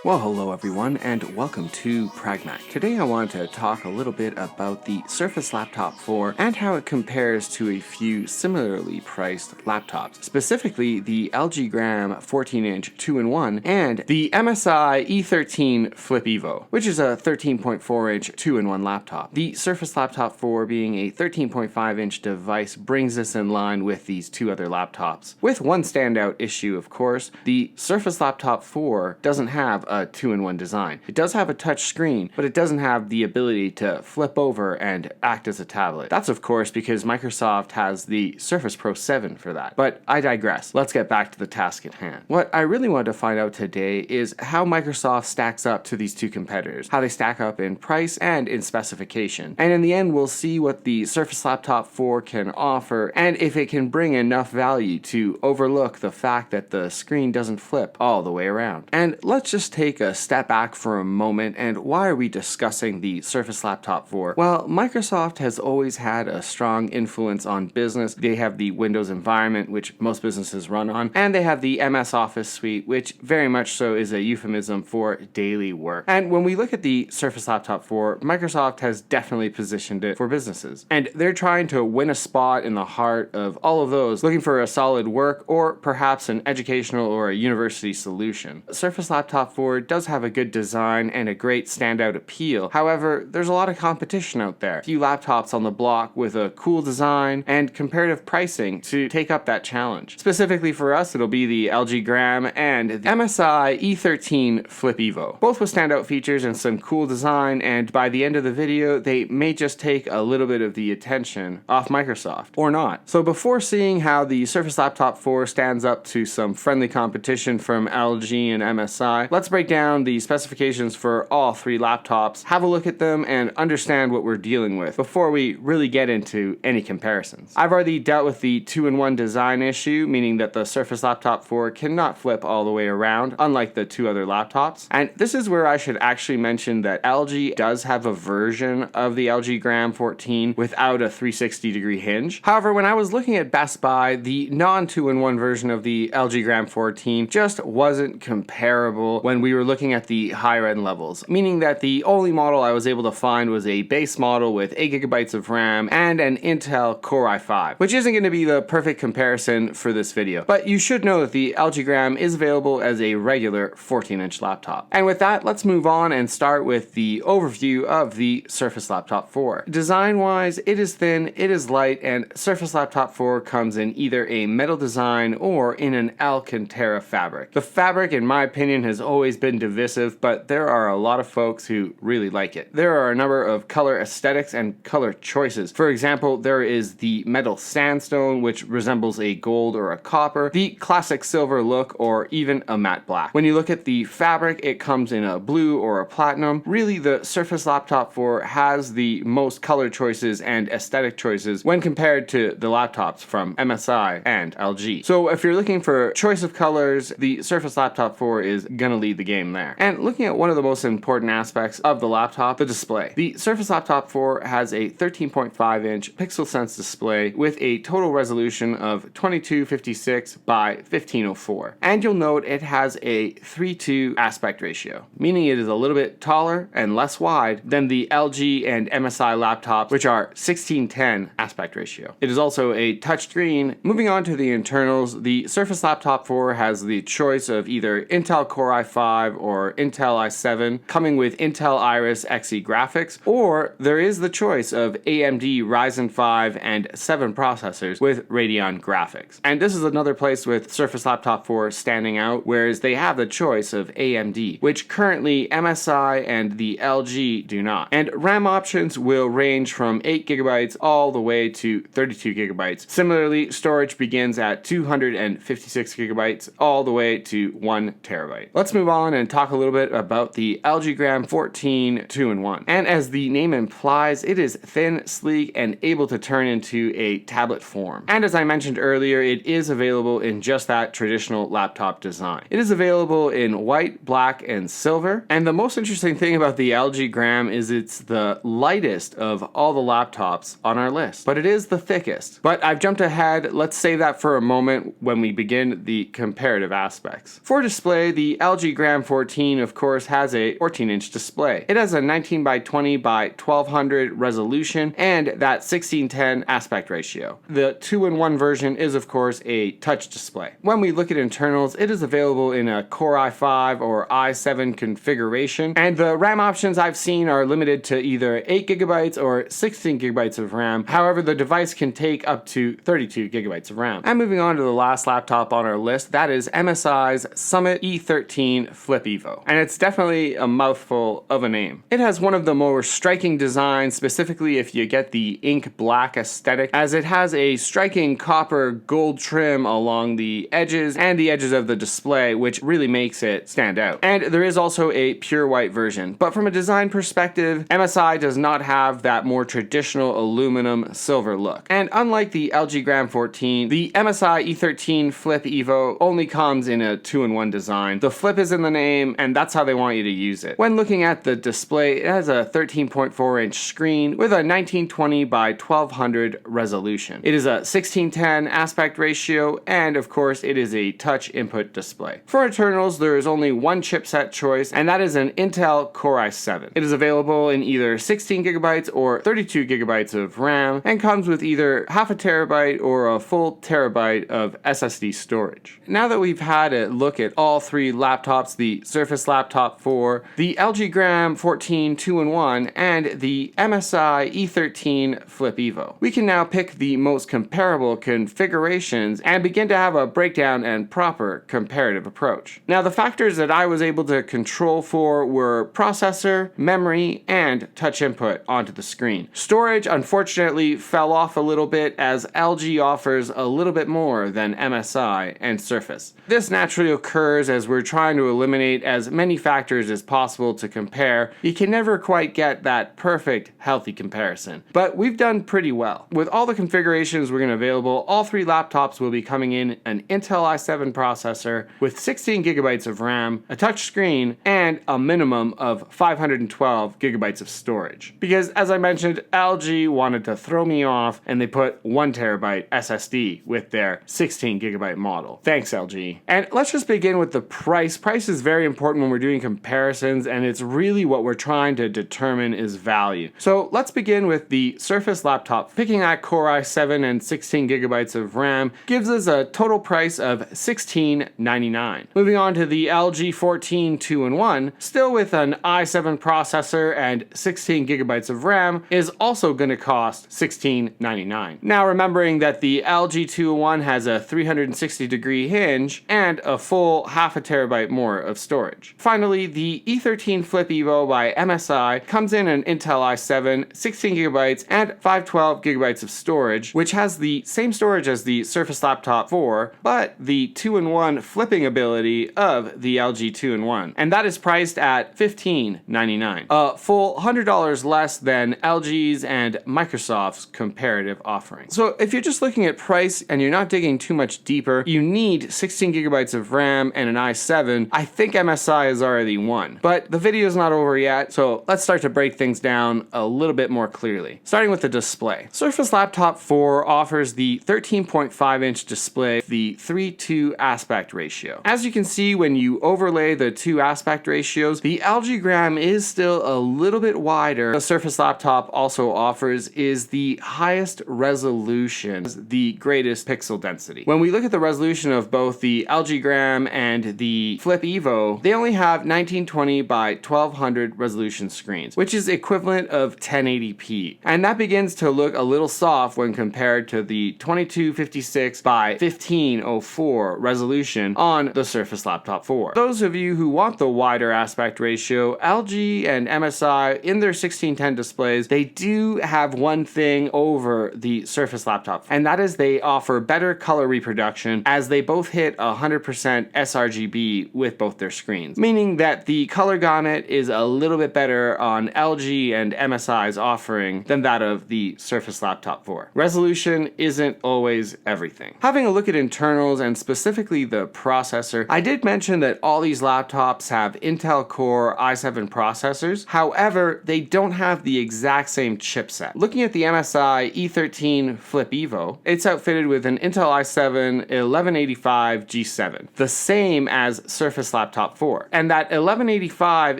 Well, hello everyone, and welcome to Pragmach. Today I want to talk a little bit about the Surface Laptop 4 and how it compares to a few similarly priced laptops, specifically the LG Gram 14-inch 2-in-1 and the MSI E13 Flip Evo, which is a 13.4-inch 2-in-1 laptop. The Surface Laptop 4 being a 13.5-inch device brings us in line with these two other laptops. With one standout issue, of course, the Surface Laptop 4 doesn't have a 2-in-1 design. It does have a touch screen, but it doesn't have the ability to flip over and act as a tablet. That's of course because Microsoft has the Surface Pro 7 for that. But I digress. Let's get back to the task at hand. What I really wanted to find out today is how Microsoft stacks up to these two competitors, how they stack up in price and in specification. And in the end, we'll see what the Surface Laptop 4 can offer and if it can bring enough value to overlook the fact that the screen doesn't flip all the way around. And let's just take a step back for a moment, and why are we discussing the Surface Laptop 4? Well, Microsoft has always had a strong influence on business. They have the Windows environment, which most businesses run on, and they have the MS Office suite, which very much so is a euphemism for daily work. And when we look at the Surface Laptop 4, Microsoft has definitely positioned it for businesses. And they're trying to win a spot in the heart of all of those looking for a solid work or perhaps an educational or a university solution. Surface Laptop 4 does have a good design and a great standout appeal. However, there's a lot of competition out there. A few laptops on the block with a cool design and comparative pricing to take up that challenge. Specifically for us, it'll be the LG Gram and the MSI E13 Flip Evo. Both with standout features and some cool design, and by the end of the video, they may just take a little bit of the attention off Microsoft, or not. So before seeing how the Surface Laptop 4 stands up to some friendly competition from LG and MSI, let's break down the specifications for all three laptops, have a look at them, and understand what we're dealing with before we really get into any comparisons. I've already dealt with the 2-in-1 design issue, meaning that the Surface Laptop 4 cannot flip all the way around, unlike the two other laptops. And this is where I should actually mention that LG does have a version of the LG Gram 14 without a 360-degree hinge. However, when I was looking at Best Buy, the non-2-in-1 version of the LG Gram 14 just wasn't comparable when we were looking at the higher end levels, meaning that the only model I was able to find was a base model with 8GB of RAM and an Intel Core i5, which isn't going to be the perfect comparison for this video. But you should know that the LG Gram is available as a regular 14-inch laptop. And with that, let's move on and start with the overview of the Surface Laptop 4. Design-wise, it is thin, it is light, and Surface Laptop 4 comes in either a metal design or in an Alcantara fabric. The fabric, in my opinion, has always been divisive, but there are a lot of folks who really like it. There are a number of color aesthetics and color choices. For example, there is the metal sandstone, which resembles a gold or a copper, the classic silver look, or even a matte black. When you look at the fabric, it comes in a blue or a platinum. Really, the Surface Laptop 4 has the most color choices and aesthetic choices when compared to the laptops from MSI and LG. So if you're looking for choice of colors, the Surface Laptop 4 is gonna lead the game there. And looking at one of the most important aspects of the laptop, the display. The Surface Laptop 4 has a 13.5-inch pixel sense display with a total resolution of 2256 by 1504. And you'll note it has a 3:2 aspect ratio, meaning it is a little bit taller and less wide than the LG and MSI laptops, which are 16:10 aspect ratio. It is also a touchscreen. Moving on to the internals, the Surface Laptop 4 has the choice of either Intel Core i5 or Intel i7, coming with Intel Iris Xe graphics, or there is the choice of AMD Ryzen 5 and 7 processors with Radeon graphics. And this is another place with Surface Laptop 4 standing out, whereas they have the choice of AMD, which currently MSI and the LG do not. And RAM options will range from 8GB all the way to 32GB. Similarly, storage begins at 256GB all the way to 1TB. Let's move on and talk a little bit about the LG Gram 14 2-in-1. And as the name implies, it is thin, sleek, and able to turn into a tablet form. And as I mentioned earlier, it is available in just that traditional laptop design. It is available in white, black, and silver. And the most interesting thing about the LG Gram is it's the lightest of all the laptops on our list, but it is the thickest. But I've jumped ahead. Let's save that for a moment when we begin the comparative aspects. For display, the LG Gram Gram 14, of course, has a 14-inch display. It has a 19 by 20 by 1200 resolution and that 16:10 aspect ratio. The 2-in-1 version is, of course, a touch display. When we look at internals, it is available in a Core i5 or i7 configuration, and the RAM options I've seen are limited to either 8 gigabytes or 16 gigabytes of RAM. However, the device can take up to 32 gigabytes of RAM. And moving on to the last laptop on our list, that is MSI's Summit E13 Flip Evo. And it's definitely a mouthful of a name. It has one of the more striking designs, specifically if you get the ink black aesthetic, as it has a striking copper gold trim along the edges and the edges of the display, which really makes it stand out. And there is also a pure white version. But from a design perspective, MSI does not have that more traditional aluminum silver look. And unlike the LG Gram 14, the MSI E13 Flip Evo only comes in a 2-in-1 design. The flip is in the name, and that's how they want you to use it. When looking at the display, it has a 13.4-inch screen with a 1920 by 1200 resolution. It is a 16:10 aspect ratio, and of course, it is a touch input display. For internals, there is only one chipset choice, and that is an Intel Core i7. It is available in either 16 gigabytes or 32 gigabytes of RAM, and comes with either half a terabyte or a full terabyte of SSD storage. Now that we've had a look at all three laptops, the Surface Laptop 4, the LG Gram 14 2-in-1, and the MSI E13 Flip Evo, we can now pick the most comparable configurations and begin to have a breakdown and proper comparative approach. Now, the factors that I was able to control for were processor, memory, and touch input onto the screen. Storage, unfortunately, fell off a little bit as LG offers a little bit more than MSI and Surface. This naturally occurs as we're trying to eliminate as many factors as possible to compare. You can never quite get that perfect, healthy comparison, but we've done pretty well. With all the configurations we're going to available, all three laptops will be coming in an Intel i7 processor with 16 gigabytes of RAM, a touch screen, and a minimum of 512 gigabytes of storage. Because as I mentioned, LG wanted to throw me off and they put 1 terabyte SSD with their 16 gigabyte model. Thanks, LG. And let's just begin with the price. Price is very important when we're doing comparisons, and it's really what we're trying to determine is value. So let's begin with the Surface Laptop. Picking that Core i7 and 16 gigabytes of RAM gives us a total price of $16.99. Moving on to the LG 14 2-in-1, still with an i7 processor and 16 gigabytes of RAM, is also going to cost $16.99. Now, remembering that the LG 2-in-1 has a 360-degree hinge and a full half a terabyte more of storage. Finally, the E13 Flip Evo by MSI comes in an Intel i7, 16 gigabytes, and 512 gigabytes of storage, which has the same storage as the Surface Laptop 4, but the 2-in-1 flipping ability of the LG 2-in-1. And that is priced at $15.99, a full $100 less than LG's and Microsoft's comparative offering. So if you're just looking at price and you're not digging too much deeper, you need 16 gigabytes of RAM and an i7. I think MSI has already won. But the video's not over yet, so let's start to break things down a little bit more clearly. Starting with the display. Surface Laptop 4 offers the 13.5-inch display, the 3:2 aspect ratio. As you can see, when you overlay the two aspect ratios, the LG Gram is still a little bit wider. The Surface Laptop also offers is the highest resolution, the greatest pixel density. When we look at the resolution of both the LG Gram and the Flip Evo, they only have 1920 by 1200 resolution screens, which is equivalent of 1080p. And that begins to look a little soft when compared to the 2256 by 1504 resolution on the Surface Laptop 4. Those of you who want the wider aspect ratio, LG and MSI in their 1610 displays, they do have one thing over the Surface Laptop, and that is they offer better color reproduction as they both hit 100% sRGB with both their screens, meaning that the color gamut is a little bit better on LG and MSI's offering than that of the Surface Laptop 4. Resolution isn't always everything. Having a look at internals and specifically the processor, I did mention that all these laptops have Intel Core i7 processors. However, they don't have the exact same chipset. Looking at the MSI E13 Flip Evo, it's outfitted with an Intel i7 1185 G7, the same as Surface Laptop Laptop 4. And that 1185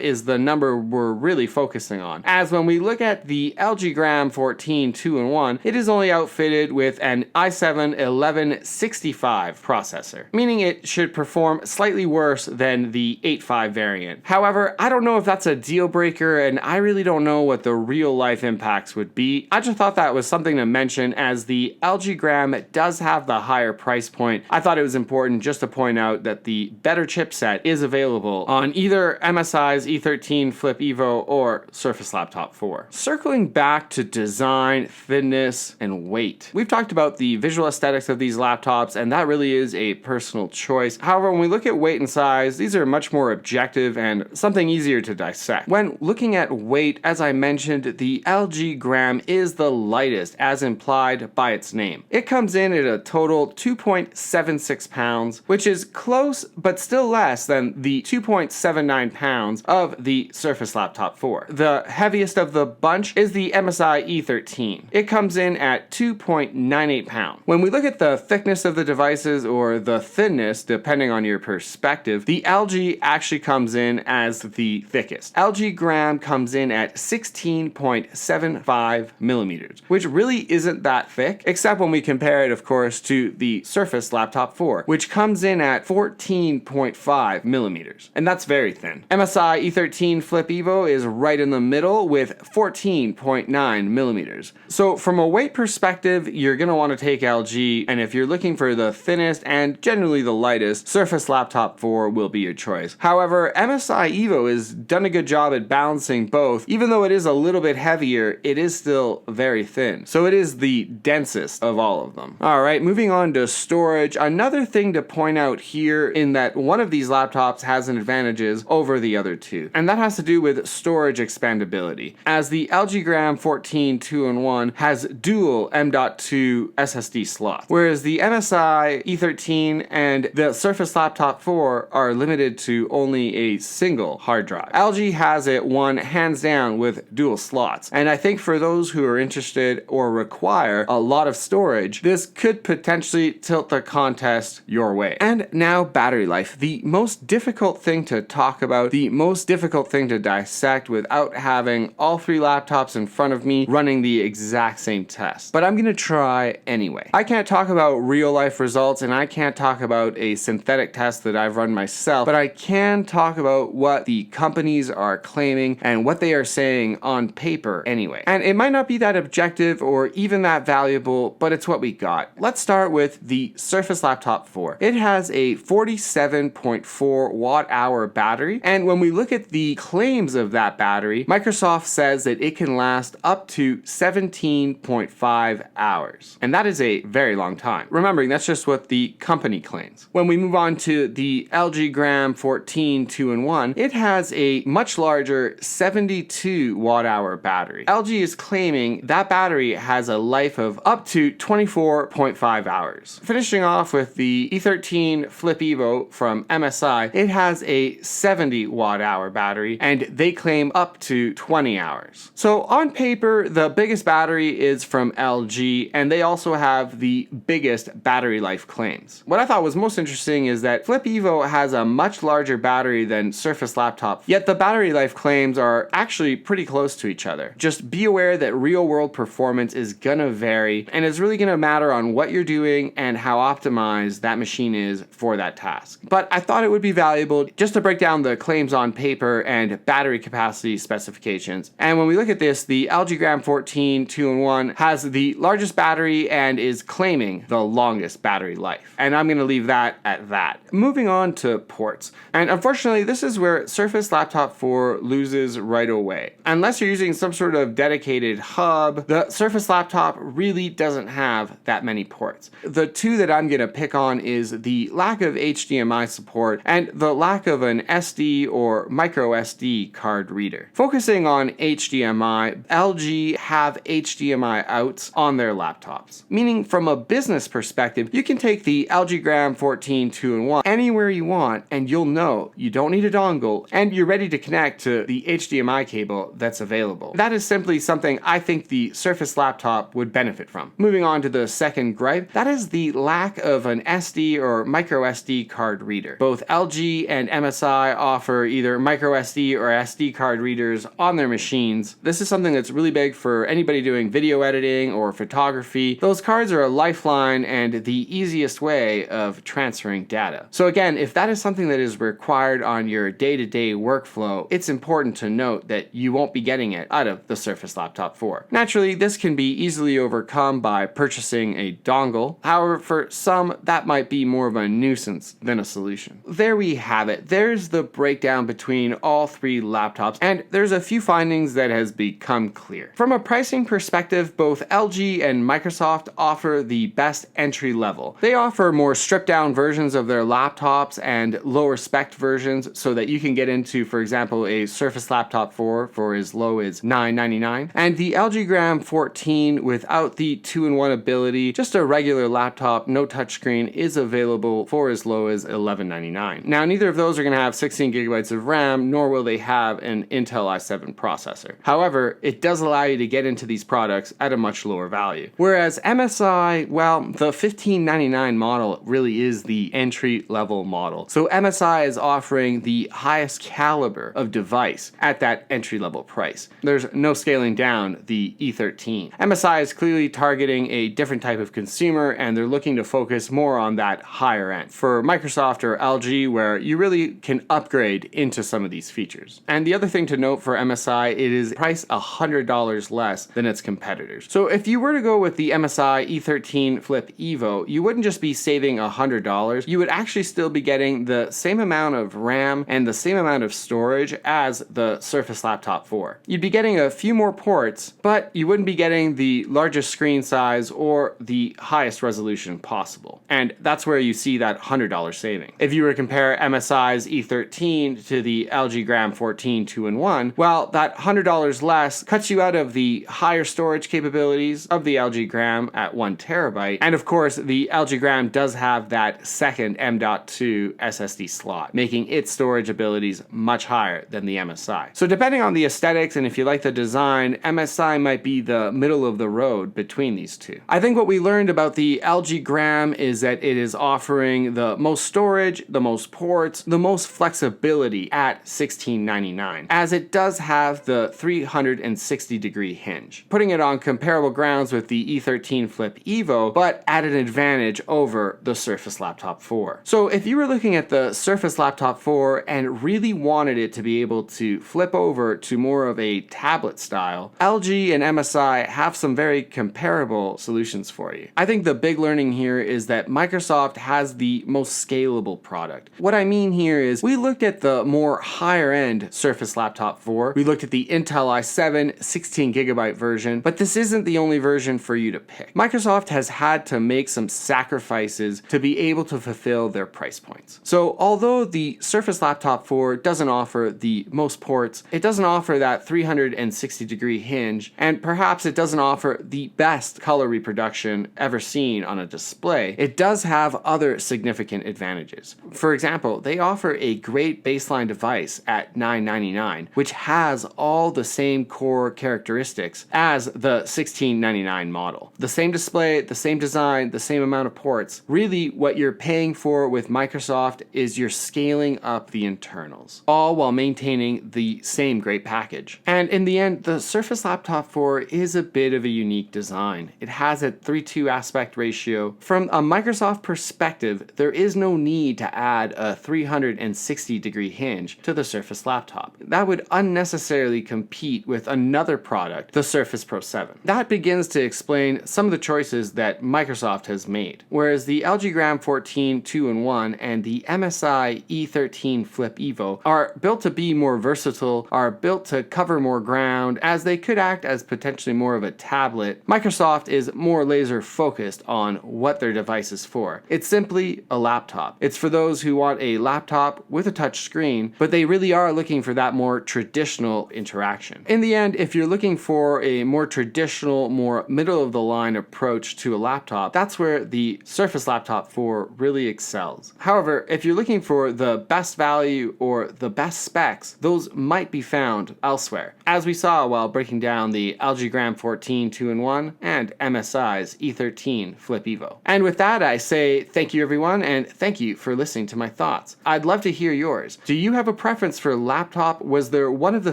is the number we're really focusing on, as when we look at the LG Gram 14 2-in-1, it is only outfitted with an i7 1165 processor, meaning it should perform slightly worse than the 8.5 variant. However, I don't know if that's a deal breaker, and I really don't know what the real life impacts would be. I just thought that was something to mention, as the LG Gram does have the higher price point. I thought it was important just to point out that the better chipset is available on either MSI's E13 Flip Evo or Surface Laptop 4. Circling back to design, thinness, and weight. We've talked about the visual aesthetics of these laptops, and that really is a personal choice. However, when we look at weight and size, these are much more objective and something easier to dissect. When looking at weight, as I mentioned, the LG Gram is the lightest, as implied by its name. It comes in at a total 2.76 pounds, which is close but still less than the 2.79 pounds of the Surface Laptop 4. The heaviest of the bunch is the MSI E13. It comes in at 2.98 pounds. When we look at the thickness of the devices, or the thinness, depending on your perspective, the LG actually comes in as the thickest. LG Gram comes in at 16.75 millimeters, which really isn't that thick, except when we compare it, of course, to the Surface Laptop 4, which comes in at 14.5 millimeters, and that's very thin. MSI E13 Flip Evo is right in the middle with 14.9 millimeters. So from a weight perspective, you're going to want to take LG, and if you're looking for the thinnest and generally the lightest, Surface Laptop 4 will be your choice. However, MSI Evo has done a good job at balancing both. Even though it is a little bit heavier, it is still very thin. So it is the densest of all of them. Alright, moving on to storage. Another thing to point out here in that one of these laptops has an advantages over the other two, and that has to do with storage expandability, as the LG Gram 14 2-in-1 has dual M.2 SSD slots, whereas the MSI E13 and the Surface Laptop 4 are limited to only a single hard drive. LG has it one hands down with dual slots, and I think for those who are interested or require a lot of storage, this could potentially tilt the contest your way. And now battery life, the most difficult thing to talk about, the most difficult thing to dissect without having all three laptops in front of me running the exact same test. But I'm gonna try anyway. I can't talk about real life results, and I can't talk about a synthetic test that I've run myself, but I can talk about what the companies are claiming and what they are saying on paper anyway. And it might not be that objective or even that valuable, but it's what we got. Let's start with the Surface Laptop 4. It has a 47.4 watt hour battery, and when we look at the claims of that battery, Microsoft says that it can last up to 17.5 hours. And that is a very long time. Remembering that's just what the company claims. When we move on to the LG Gram 14 2-in-1, it has a much larger 72 watt hour battery. LG is claiming that battery has a life of up to 24.5 hours. Finishing off with the E13 Flip Evo from MSI, it has a 70 watt hour battery, and they claim up to 20 hours. So on paper, the biggest battery is from LG, and they also have the biggest battery life claims. What I thought was most interesting is that Flip Evo has a much larger battery than Surface Laptop, yet the battery life claims are actually pretty close to each other. Just be aware that real world performance is gonna vary, and it's really gonna matter on what you're doing and how optimized that machine is for that task. But I thought it would be valuable just to break down the claims on paper and battery capacity specifications. And when we look at this, the LG Gram 14 2-in-1 has the largest battery and is claiming the longest battery life. And I'm gonna leave that at that. Moving on to ports. And unfortunately, this is where Surface Laptop 4 loses right away. Unless you're using some sort of dedicated hub, the Surface Laptop really doesn't have that many ports. The two that I'm gonna pick on is the lack of HDMI support and the lack of an SD or micro SD card reader. Focusing on HDMI, LG have HDMI outs on their laptops, meaning from a business perspective, you can take the LG Gram 14 2-in-1 anywhere you want, and you'll know you don't need a dongle, and you're ready to connect to the HDMI cable that's available. That is simply something I think the Surface Laptop would benefit from. Moving on to the second gripe, that is the lack of an SD or micro SD card reader. Both LG LG and MSI offer either micro SD or SD card readers on their machines. This is something that's really big for anybody doing video editing or photography. Those cards are a lifeline and the easiest way of transferring data. So again, if that is something that is required on your day-to-day workflow, it's important to note that you won't be getting it out of the Surface Laptop 4. Naturally, this can be easily overcome by purchasing a dongle. However, for some, that might be more of a nuisance than a solution. There we have it. There's the breakdown between all three laptops, and there's a few findings that has become clear. From a pricing perspective, both LG and Microsoft offer the best entry level. They offer more stripped down versions of their laptops and lower spec versions so that you can get into, for example, a Surface Laptop 4 for as low as $999, and the LG Gram 14 without the 2-in-1 ability, just a regular laptop, no touchscreen, is available for as low as $1199. Now, neither of those are going to have 16 gigabytes of RAM, nor will they have an Intel i7 processor. However, it does allow you to get into these products at a much lower value. Whereas MSI, well, the $1599 model really is the entry level model. So MSI is offering the highest caliber of device at that entry level price. There's no scaling down the E13. MSI is clearly targeting a different type of consumer, and they're looking to focus more on that higher end. For Microsoft or LG, where you really can upgrade into some of these features. And the other thing to note for MSI, it is priced $100 less than its competitors. So if you were to go with the MSI E13 Flip Evo, you wouldn't just be saving $100, you would actually still be getting the same amount of RAM and the same amount of storage as the Surface Laptop 4. You'd be getting a few more ports, but you wouldn't be getting the largest screen size or the highest resolution possible. And that's where you see that $100 saving. If you were to compare MSI's E13 to the LG Gram 14 2-in-1, well, that $100 less cuts you out of the higher storage capabilities of the LG Gram at 1 terabyte. And of course, the LG Gram does have that second M.2 SSD slot, making its storage abilities much higher than the MSI. So depending on the aesthetics and if you like the design, MSI might be the middle of the road between these two. I think what we learned about the LG Gram is that it is offering the most storage, the most ports, the most flexibility at $1699, as it does have the 360-degree hinge, putting it on comparable grounds with the E13 Flip Evo, but at an advantage over the Surface Laptop 4. So if you were looking at the Surface Laptop 4 and really wanted it to be able to flip over to more of a tablet style, LG and MSI have some very comparable solutions for you. I think the big learning here is that Microsoft has the most scalable product. What I mean here is we looked at the more higher end Surface Laptop 4, we looked at the Intel i7 16GB version, but this isn't the only version for you to pick. Microsoft has had to make some sacrifices to be able to fulfill their price points. So although the Surface Laptop 4 doesn't offer the most ports, it doesn't offer that 360-degree hinge, and perhaps it doesn't offer the best color reproduction ever seen on a display, it does have other significant advantages. For example, they offer a great baseline device at $999, which has all the same core characteristics as the $1699 model. The same display, the same design, the same amount of ports. Really, what you're paying for with Microsoft is you're scaling up the internals, all while maintaining the same great package. And in the end, the Surface Laptop 4 is a bit of a unique design. It has a 3:2 aspect ratio. From a Microsoft perspective, there is no need to add a 360-degree hinge to the Surface Laptop. That would unnecessarily compete with another product, the Surface Pro 7. That begins to explain some of the choices that Microsoft has made. Whereas the LG Gram 14 2-in-1 and the MSI E13 Flip Evo are built to be more versatile, are built to cover more ground, as they could act as potentially more of a tablet, Microsoft is more laser focused on what their device is for. It's simply a laptop. It's for those who want a laptop with a touch screen, but they really are looking for that more traditional interaction. In the end, if you're looking for a more traditional, more middle of the line approach to a laptop, that's where the Surface Laptop 4 really excels. However, if you're looking for the best value or the best specs, those might be found elsewhere, as we saw while breaking down the LG Gram 14 2-in-1 and MSI's E13 Flip Evo. And with that, I say thank you everyone, and thank you for listening to my thoughts. I'd love to hear yours. Do you have a preference for laptop? Was there one of the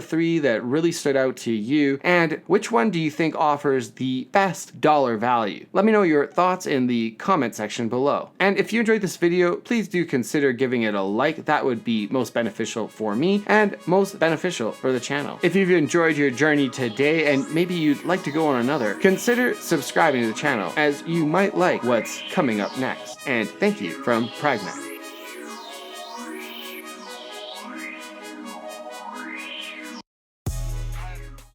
three that really stood out to you? And which one do you think offers the best dollar value? Let me know your thoughts in the comment section below. And if you enjoyed this video, please do consider giving it a like. That would be most beneficial for me and most beneficial for the channel. If you've enjoyed your journey today and maybe you'd like to go on another, consider subscribing to the channel, as you might like what's coming up next. And thank you from Pragmach.